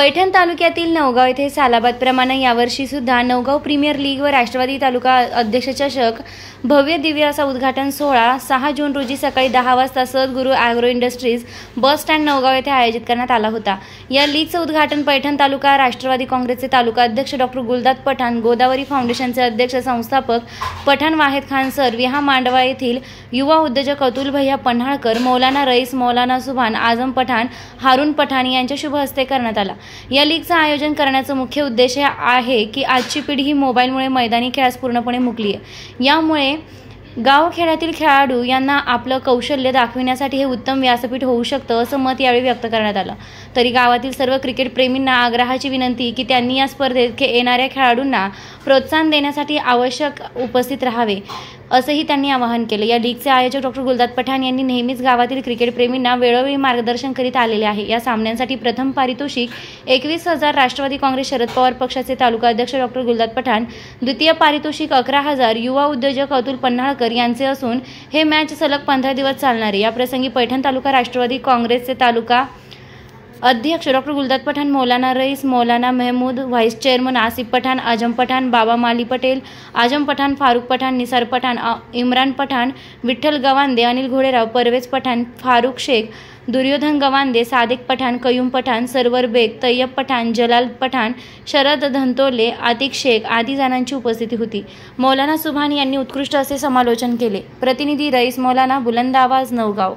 पैठण तालुक्यातील नवगाव येथे सालाबादप्रमाणे यावर्षी सुद्धा नवगाव प्रीमियर लीग व राष्ट्रवादी तालुका अध्यक्ष चषक भव्य दिव्य असा उद्घाटन सोहळा 6 जून रोजी सकाळी 10 वाजता सद्गुरू agro industries bus stand Navgaon येथे आयोजित करण्यात आला होता। या लीगचे उद्घाटन पैठण तालुका राष्ट्रवादी काँग्रेसचे तालुका अध्यक्ष डॉक्टर गुलदाद पठाण, गोदावरी फाउंडेशनचे अध्यक्ष संस्थापक पठाण वाहेद खान सर, विहा मांडवा येथील युवा उद्योजक अतुल भैया पन्हाळकर, मौलाना रईस, मौलाना सुभान, आजम पठाण, हारून पठाण यांच्या शुभ हस्ते करण्यात आला। या लीगचे आयोजन करण्याचा मुख्य उद्देश आहे की आजची पिढी ही मोबाईलमुळे मैदानी खेळास पूर्णपणे मुकली आहे। यामुळे गावखेड्यातील खेळाडू यांना आपलं कौशल्य दाखविण्यासाठी हे उत्तम व्यासपीठ होऊ शकतं असं मत यावेळी व्यक्त करण्यात आलं। तरी गावातील सर्व क्रिकेट प्रेमींना आग्रहाची विनंती की त्यांनी या स्पर्धेत येणाऱ्या खेळाडूंना प्रोत्साहन देण्यासाठी आवश्यक उपस्थित राहावे असंही त्यांनी आवाहन केले। या लीगचे आयोजक डॉक्टर गुलदाद पठाण यांनी नेहमीच गावातील क्रिकेट प्रेमींना वेळोवेळी मार्गदर्शन करीत आलेले आहे। या सामन्यांसाठी प्रथम पारितोषिक 21,000 राष्ट्रवादी काँग्रेस शरद पवार पक्षाचे तालुका अध्यक्ष डॉक्टर गुलदाद पठाण, द्वितीय पारितोषिक 11,000 युवा उद्योजक अतुल पन्हाळकर यांचे असून हे मॅच सलग 15 दिवस चालणार आहे। या प्रसंगी पैठण तालुका राष्ट्रवादी काँग्रेसचे तालुका अध्यक्ष डॉक्टर गुलदाद पठाण, मौलाना रईस, मौलाना महमूद, व्हाइस चेअरमन आसिफ पठाण, आजम पठाण, बाबा माली पटेल, आजम पठाण, फारूक पठाण, निसार पठाण, इम्रान पठाण, विठ्ठल गवांदे, अनिल घोडेराव, परवेज पठाण, फारूक शेख, दुर्योधन गवांदे, सादिक पठाण, कयूम पठाण, सरवर बेग, तय्यब पठाण, जलाल पठाण, शरद धंतोले, आतिक शेख आदी जणांची उपस्थिती होती। मौलाना सुभान यांनी उत्कृष्ट असे समालोचन केले। प्रतिनिधी रईस मौलाना, बुलंद आवाज, नवगाव।